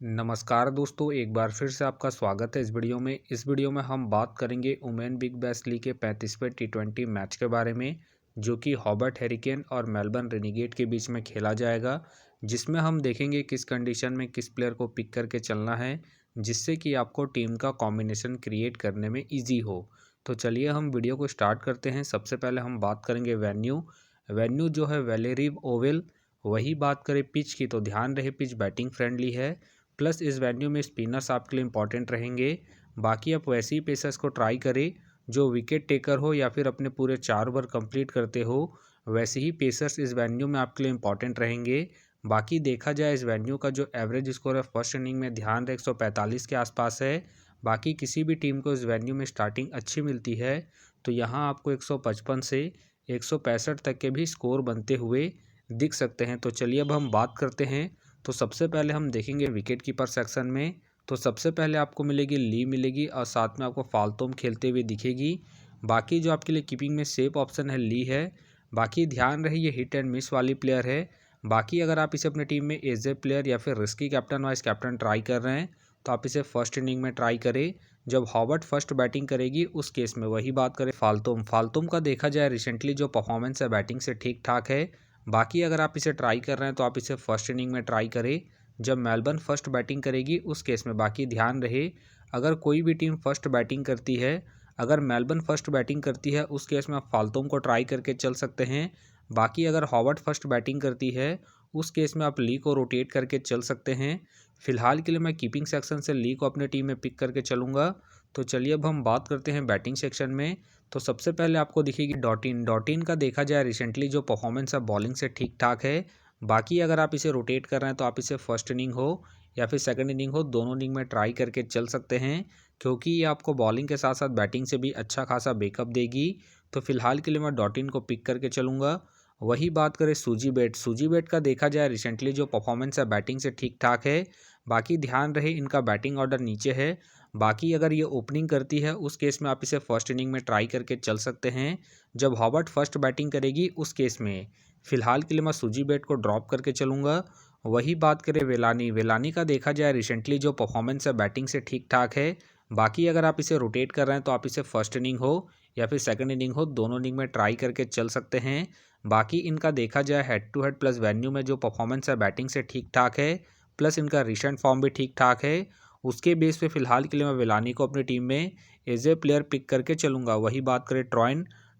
नमस्कार दोस्तों, एक बार फिर से आपका स्वागत है इस वीडियो में। इस वीडियो में हम बात करेंगे वुमेन बिग बैश लीग के 35वें टी20 मैच के बारे में, जो कि हॉबर्ट हेरिकेन और मेलबर्न रेनिगेट के बीच में खेला जाएगा, जिसमें हम देखेंगे किस कंडीशन में किस प्लेयर को पिक करके चलना है, जिससे कि आपको टीम का कॉम्बिनेशन क्रिएट करने में ईजी हो। तो चलिए हम वीडियो को स्टार्ट करते हैं। सबसे पहले हम बात करेंगे वेन्यू जो है वेलेरिव ओवल। वही बात करें पिच की, तो ध्यान रहे पिच बैटिंग फ्रेंडली है, प्लस इस वेन्यू में स्पिनर्स आपके लिए इंपॉर्टेंट रहेंगे। बाकी आप वैसे ही पेसर्स को ट्राई करें जो विकेट टेकर हो या फिर अपने पूरे 4 ओवर कंप्लीट करते हो। वैसे ही पेसर्स इस वेन्यू में आपके लिए इंपॉर्टेंट रहेंगे। बाकी देखा जाए इस वेन्यू का जो एवरेज स्कोर है फर्स्ट इनिंग में ध्यान रहे 145 के आसपास है। बाकी किसी भी टीम को इस वेन्यू में स्टार्टिंग अच्छी मिलती है, तो यहाँ आपको 155 से 165 तक के भी स्कोर बनते हुए दिख सकते हैं। तो चलिए अब हम बात करते हैं। तो सबसे पहले हम देखेंगे विकेट कीपर सेक्शन में। तो सबसे पहले आपको मिलेगी ली मिलेगी और साथ में आपको फाल्तोम खेलते हुए दिखेगी। बाकी जो आपके लिए कीपिंग में सेफ ऑप्शन है ली है। बाकी ध्यान रहे ये हिट एंड मिस वाली प्लेयर है। बाकी अगर आप इसे अपने टीम में एज ए प्लेयर या फिर risky captain vice captain try कर रहे हैं, तो आप इसे फर्स्ट इनिंग में ट्राई करें जब हॉबर्ट फर्स्ट बैटिंग करेगी उस केस में। वही बात करें फाल्तोम का देखा जाए रिसेंटली जो परफॉर्मेंस है बैटिंग से ठीक ठाक है। बाकी अगर आप इसे ट्राई कर रहे हैं तो आप इसे फर्स्ट इनिंग में ट्राई करें जब मेलबर्न फर्स्ट बैटिंग करेगी उस केस में। बाकी ध्यान रहे अगर कोई भी टीम फर्स्ट बैटिंग करती है, अगर मेलबर्न फर्स्ट बैटिंग करती है उस केस में आप फाल्तोम को ट्राई करके चल सकते हैं। बाकी अगर हॉवर्ड फर्स्ट बैटिंग करती है उस केस में आप ली को रोटेट करके चल सकते हैं। फिलहाल के लिए मैं कीपिंग सेक्शन से ली को अपने टीम में पिक करके चलूँगा। तो चलिए अब हम बात करते हैं बैटिंग सेक्शन में। तो सबसे पहले आपको दिखेगी डॉटिन का देखा जाए रिसेंटली जो परफॉर्मेंस है बॉलिंग से ठीक ठाक है। बाकी अगर आप इसे रोटेट कर रहे हैं तो आप इसे फर्स्ट इनिंग हो या फिर सेकंड इनिंग हो, दोनों इनिंग में ट्राई करके चल सकते हैं, क्योंकि ये आपको बॉलिंग के साथ साथ बैटिंग से भी अच्छा खासा बैकअप देगी। तो फिलहाल के लिए मैं डॉटिन को पिक करके चलूँगा। वही बात करें सूजी बेट का देखा जाए रिसेंटली जो परफॉर्मेंस है बैटिंग से ठीक ठाक है। बाकी ध्यान रहे इनका बैटिंग ऑर्डर नीचे है। बाकी अगर ये ओपनिंग करती है उस केस में आप इसे फर्स्ट इनिंग में ट्राई करके चल सकते हैं जब हॉबर्ट फर्स्ट बैटिंग करेगी उस केस में। फिलहाल के लिए मैं सूजी बेट को ड्रॉप करके चलूँगा। वही बात करें वेलानी का देखा जाए रिसेंटली जो परफॉर्मेंस है बैटिंग से ठीक ठाक है। बाकी अगर आप इसे रोटेट कर रहे हैं तो आप इसे फर्स्ट इनिंग हो या फिर सेकंड इनिंग हो, दोनों इनिंग में ट्राई करके चल सकते हैं। बाकी इनका देखा जाए head to head plus venue में जो परफॉर्मेंस है बैटिंग से ठीक ठाक है, प्लस इनका रिसेंट फॉर्म भी ठीक ठाक है। उसके बेस पे फिलहाल के लिए मैं वेलानी को अपनी टीम में एज ए प्लेयर पिक करके चलूँगा। वही बात करें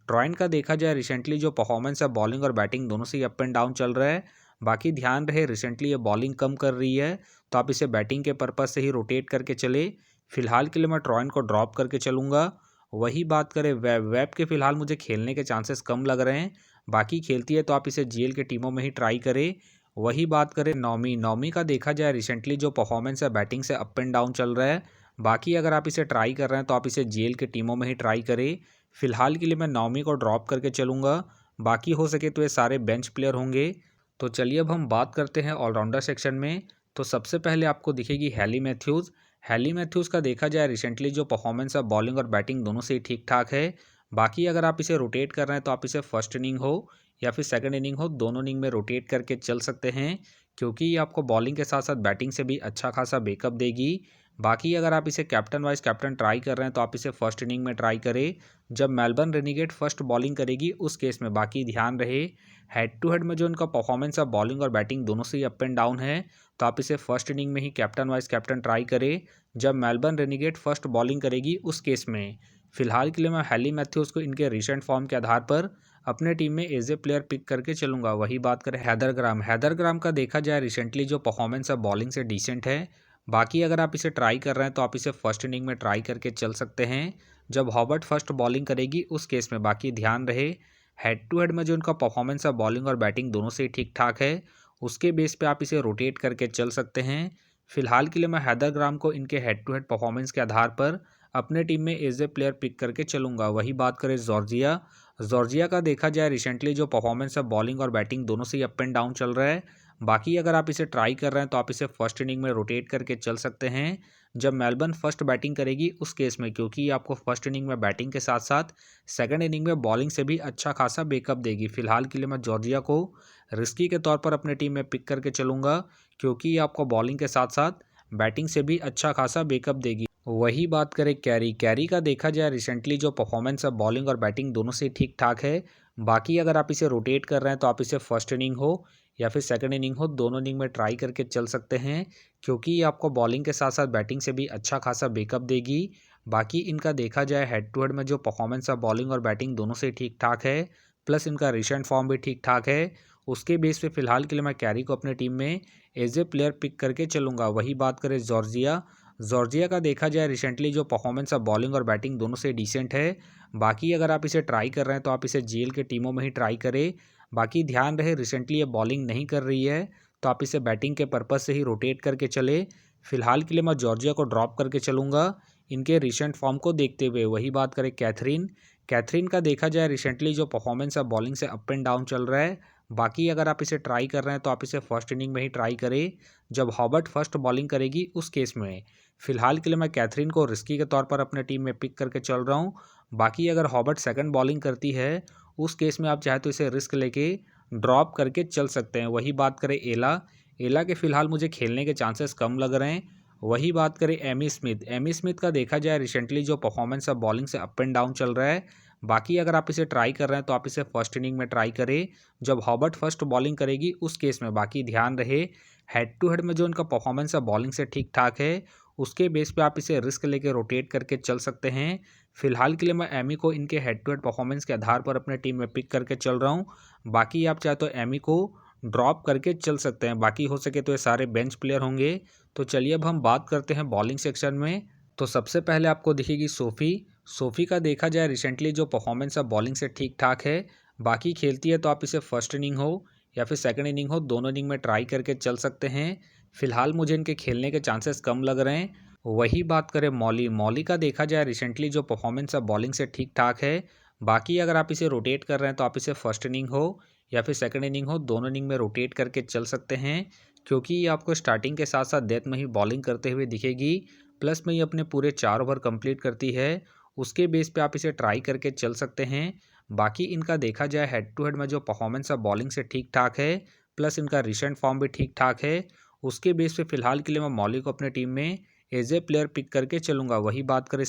ट्रॉइन का देखा जाए रिसेंटली जो परफॉर्मेंस है बॉलिंग और बैटिंग दोनों से ही अप एंड डाउन चल रहा है। बाकी ध्यान रहे रिसेंटली ये बॉलिंग कम कर रही है, तो आप इसे बैटिंग के पर्पज़ से ही रोटेट करके चले। फिलहाल के लिए मैं ट्रॉइन को ड्रॉप करके चलूँगा। वही बात करें वेब के फिलहाल मुझे खेलने के चांसेस कम लग रहे हैं। बाकी खेलती है तो आप इसे जीएल के टीमों में ही ट्राई करें। वही बात करें नौमी का देखा जाए रिसेंटली जो परफॉर्मेंस है बैटिंग से अप एंड डाउन चल रहा है। बाकी अगर आप इसे ट्राई कर रहे हैं तो आप इसे जीएल के टीमों में ही ट्राई करें। फिलहाल के लिए मैं नौमी को ड्रॉप करके चलूँगा। बाकी हो सके तो ये सारे बेंच प्लेयर होंगे। तो चलिए अब हम बात करते हैं ऑलराउंडर सेक्शन में। तो सबसे पहले आपको दिखेगी हैली मैथ्यूज़ का देखा जाए रिसेंटली जो परफॉर्मेंस है बॉलिंग और बैटिंग दोनों से ही ठीक ठाक है। बाकी अगर आप इसे रोटेट कर रहे हैं तो आप इसे फर्स्ट इनिंग हो या फिर सेकंड इनिंग हो, दोनों इनिंग में रोटेट करके चल सकते हैं, क्योंकि ये आपको बॉलिंग के साथ साथ बैटिंग से भी अच्छा खासा बैकअप देगी। बाकी अगर आप इसे कैप्टन वाइस कैप्टन ट्राई कर रहे हैं तो आप इसे फर्स्ट इनिंग में ट्राई करें जब मेलबर्न रेनिगेट फर्स्ट बॉलिंग करेगी उस केस में। बाकी ध्यान रहे हेड टू हेड में जो इनका परफॉर्मेंस है बॉलिंग और बैटिंग दोनों से ही अप एंड डाउन है, तो आप इसे फर्स्ट इनिंग में ही कैप्टन वाइस कैप्टन ट्राई करें जब मेलबर्न रेनिगेट फर्स्ट बॉलिंग करेगी उस केस में। फिलहाल के लिए मैं हैली मैथ्यूज़ को इनके रिसेंट फॉर्म के आधार पर अपने टीम में एज ए प्लेयर पिक करके चलूँगा। वही बात करें हैदर ग्राम का देखा जाए रिसेंटली जो परफॉर्मेंस है बॉलिंग से डिसेंट है। बाकी अगर आप इसे ट्राई कर रहे हैं तो आप इसे फर्स्ट इनिंग में ट्राई करके चल सकते हैं जब हॉबर्ट फर्स्ट बॉलिंग करेगी उस केस में। बाकी ध्यान रहे हेड टू हेड में जो इनका परफॉर्मेंस है बॉलिंग और बैटिंग दोनों से ही ठीक ठाक है, उसके बेस पे आप इसे रोटेट करके चल सकते हैं। फिलहाल के लिए मैं हैदर ग्राम को इनके हेड टू हेड परफॉर्मेंस के आधार पर अपने टीम में एज ए प्लेयर पिक करके चलूँगा। वही बात करें जॉर्जिया का देखा जाए रिसेंटली जो परफॉर्मेंस है बॉलिंग और बैटिंग दोनों से ही अप एंड डाउन चल रहा है। बाकी अगर आप इसे ट्राई कर रहे हैं तो आप इसे फर्स्ट इनिंग में रोटेट करके चल सकते हैं जब मेलबर्न फर्स्ट बैटिंग करेगी उस केस में, क्योंकि ये आपको फर्स्ट इनिंग में बैटिंग के साथ साथ सेकंड इनिंग में बॉलिंग से भी अच्छा खासा बैकअप देगी। फिलहाल के लिए मैं जॉर्जिया को रिस्की के तौर पर अपने टीम में पिक करके चलूँगा, क्योंकि ये आपको बॉलिंग के साथ साथ बैटिंग से भी अच्छा खासा बैकअप देगी। वही बात करें कैरी का देखा जाए रिसेंटली जो परफॉर्मेंस है बॉलिंग और बैटिंग दोनों से ठीक ठाक है। बाकी अगर आप इसे रोटेट कर रहे हैं तो आप इसे फर्स्ट इनिंग हो या फिर सेकंड इनिंग हो, दोनों इनिंग में ट्राई करके चल सकते हैं, क्योंकि ये आपको बॉलिंग के साथ साथ बैटिंग से भी अच्छा खासा बैकअप देगी। बाकी इनका देखा जाए हेड टू हेड में जो परफॉर्मेंस है बॉलिंग और बैटिंग दोनों से ठीक ठाक है, प्लस इनका रिसेंट फॉर्म भी ठीक ठाक है। उसके बेस पे फिलहाल के लिए मैं कैरी को अपने टीम में एज ए प्लेयर पिक करके चलूँगा। वही बात करें जॉर्जिया का देखा जाए रिसेंटली जो परफॉर्मेंस है बॉलिंग और बैटिंग दोनों से डिसेंट है। बाकी अगर आप इसे ट्राई कर रहे हैं तो आप इसे जीएल के टीमों में ही ट्राई करें। बाकी ध्यान रहे रिसेंटली ये बॉलिंग नहीं कर रही है, तो आप इसे बैटिंग के पर्पज़ से ही रोटेट करके चले। फिलहाल के लिए मैं जॉर्जिया को ड्रॉप करके चलूँगा इनके रिसेंट फॉर्म को देखते हुए। वही बात करें कैथरीन का देखा जाए रिसेंटली जो परफॉर्मेंस है बॉलिंग से अप एंड डाउन चल रहा है। बाकी अगर आप इसे ट्राई कर रहे हैं तो आप इसे फर्स्ट इनिंग में ही ट्राई करें, जब हॉबर्ट फर्स्ट बॉलिंग करेगी उस केस में। फिलहाल के लिए मैं कैथरीन को रिस्की के तौर पर अपने टीम में पिक करके चल रहा हूँ। बाकी अगर हॉबर्ट सेकंड बॉलिंग करती है उस केस में आप चाहे तो इसे रिस्क लेके ड्रॉप करके चल सकते हैं। वही बात करें एला के फिलहाल मुझे खेलने के चांसेस कम लग रहे हैं। वही बात करें एमी स्मिथ का देखा जाए रिसेंटली जो परफॉर्मेंस है बॉलिंग से अप एंड डाउन चल रहा है। बाकी अगर आप इसे ट्राई कर रहे हैं तो आप इसे फर्स्ट इनिंग में ट्राई करें, जब हॉबर्ट फर्स्ट बॉलिंग करेगी उस केस में। बाकी ध्यान रहे हेड टू हेड में जो इनका परफॉर्मेंस है बॉलिंग से ठीक ठाक है, उसके बेस पे आप इसे रिस्क लेके रोटेट करके चल सकते हैं। फिलहाल के लिए मैं एमी को इनके हेड टू हेड परफॉर्मेंस के आधार पर अपने टीम में पिक करके चल रहा हूँ। बाकी आप चाहे तो एमी को ड्रॉप करके चल सकते हैं। बाकी हो सके तो ये सारे बेंच प्लेयर होंगे। तो चलिए अब हम बात करते हैं बॉलिंग सेक्शन में। तो सबसे पहले आपको दिखेगी सोफ़ी का देखा जाए रिसेंटली जो परफॉर्मेंस है बॉलिंग से ठीक ठाक है। बाकी खेलती है तो आप इसे फर्स्ट इनिंग हो या फिर सेकंड इनिंग हो, दोनों इनिंग में ट्राई करके चल सकते हैं। फिलहाल मुझे इनके खेलने के चांसेस कम लग रहे हैं। वही बात करें मौली का देखा जाए रिसेंटली जो परफॉर्मेंस है बॉलिंग से ठीक ठाक है। बाकी अगर आप इसे रोटेट कर रहे हैं तो आप इसे फर्स्ट इनिंग हो या फिर सेकंड इनिंग हो, दोनों इनिंग में रोटेट करके चल सकते हैं, क्योंकि ये आपको स्टार्टिंग के साथ साथ डेथ में ही बॉलिंग करते हुए दिखेगी। प्लस में ये अपने पूरे 4 ओवर कंप्लीट करती है, उसके बेस पे आप इसे ट्राई करके चल सकते हैं। बाकी इनका देखा जाए हेड टू हेड में जो परफॉर्मेंस है बॉलिंग से ठीक ठाक है, प्लस इनका रिसेंट फॉर्म भी ठीक ठाक है। उसके बेस पे फिलहाल के लिए मैं मौली को अपने टीम में एज ए प्लेयर पिक करके चलूँगा। वही बात करें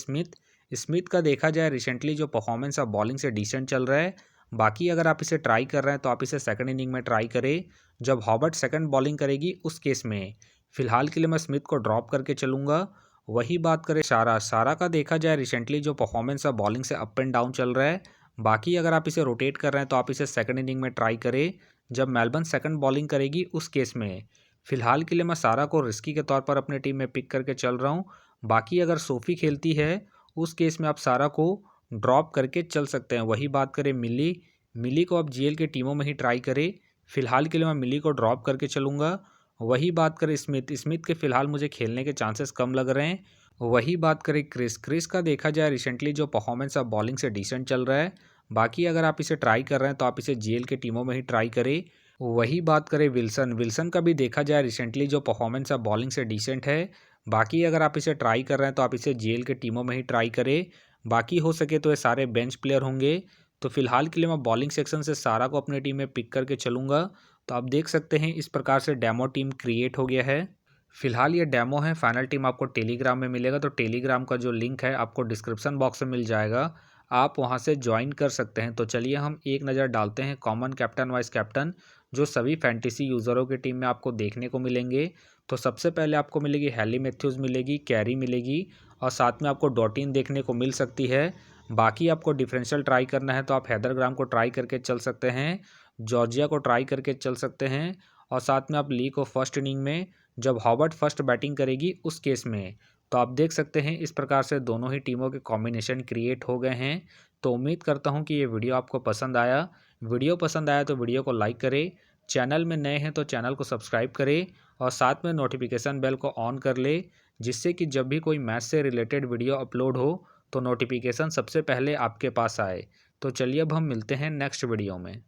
स्मिथ का देखा जाए रिसेंटली जो परफॉर्मेंस है बॉलिंग से डिसेंट चल रहा है। बाकी अगर आप इसे ट्राई कर रहे हैं तो आप इसे सेकंड इनिंग में ट्राई करें, जब हॉबर्ट सेकंड बॉलिंग करेगी उस केस में। फिलहाल के लिए मैं स्मिथ को ड्रॉप करके चलूँगा। वही बात करें सारा का देखा जाए रिसेंटली जो परफॉर्मेंस है बॉलिंग से अप एंड डाउन चल रहा है। बाकी अगर आप इसे रोटेट कर रहे हैं तो आप इसे सेकंड इनिंग में ट्राई करें, जब मेलबर्न सेकंड बॉलिंग करेगी उस केस में। फिलहाल के लिए मैं सारा को रिस्की के तौर पर अपने टीम में पिक करके चल रहा हूँ। बाकी अगर सोफ़ी खेलती है उस केस में आप सारा को ड्रॉप करके चल सकते हैं। वही बात करें मिली को आप जीएल के टीमों में ही ट्राई करें। फिलहाल के लिए मैं मिली को ड्रॉप करके चलूँगा। वही बात करें स्मिथ के फिलहाल मुझे खेलने के चांसेस कम लग रहे हैं। वही बात करें क्रिस का देखा जाए रिसेंटली जो परफॉर्मेंस है बॉलिंग से डिसेंट चल रहा है। बाकी अगर आप इसे ट्राई कर रहे हैं तो आप इसे जीएल के टीमों में ही ट्राई करें। वही बात करें विल्सन का भी देखा जाए रिसेंटली जो परफॉर्मेंस है बॉलिंग से डिसेंट है। बाकी अगर आप इसे ट्राई कर रहे हैं तो आप इसे जीएल के टीमों में ही ट्राई करें। बाकी हो सके तो ये सारे बेंच प्लेयर होंगे। तो फिलहाल के लिए मैं बॉलिंग सेक्शन से सारा को अपने टीम में पिक करके चलूँगा। तो आप देख सकते हैं इस प्रकार से डेमो टीम क्रिएट हो गया है। फिलहाल ये डेमो है, फाइनल टीम आपको टेलीग्राम में मिलेगा। तो टेलीग्राम का जो लिंक है आपको डिस्क्रिप्शन बॉक्स में मिल जाएगा, आप वहां से ज्वाइन कर सकते हैं। तो चलिए हम एक नज़र डालते हैं कॉमन कैप्टन वाइस कैप्टन जो सभी फैंटेसी यूज़रों की टीम में आपको देखने को मिलेंगे। तो सबसे पहले आपको मिलेगी हैली मैथ्यूज़ मिलेगी, कैरी मिलेगी और साथ में आपको डॉटिन देखने को मिल सकती है। बाकी आपको डिफरेंशियल ट्राई करना है तो आप हैदरग्राम को ट्राई करके चल सकते हैं, जॉर्जिया को ट्राई करके चल सकते हैं और साथ में आप ली को फर्स्ट इनिंग में, जब हॉबर्ट फर्स्ट बैटिंग करेगी उस केस में। तो आप देख सकते हैं इस प्रकार से दोनों ही टीमों के कॉम्बिनेशन क्रिएट हो गए हैं। तो उम्मीद करता हूं कि ये वीडियो आपको पसंद आया। वीडियो पसंद आया तो वीडियो को लाइक करें, चैनल में नए हैं तो चैनल को सब्सक्राइब करें और साथ में नोटिफिकेशन बेल को ऑन कर ले, जिससे कि जब भी कोई मैच से रिलेटेड वीडियो अपलोड हो तो नोटिफिकेशन सबसे पहले आपके पास आए। तो चलिए अब हम मिलते हैं नेक्स्ट वीडियो में।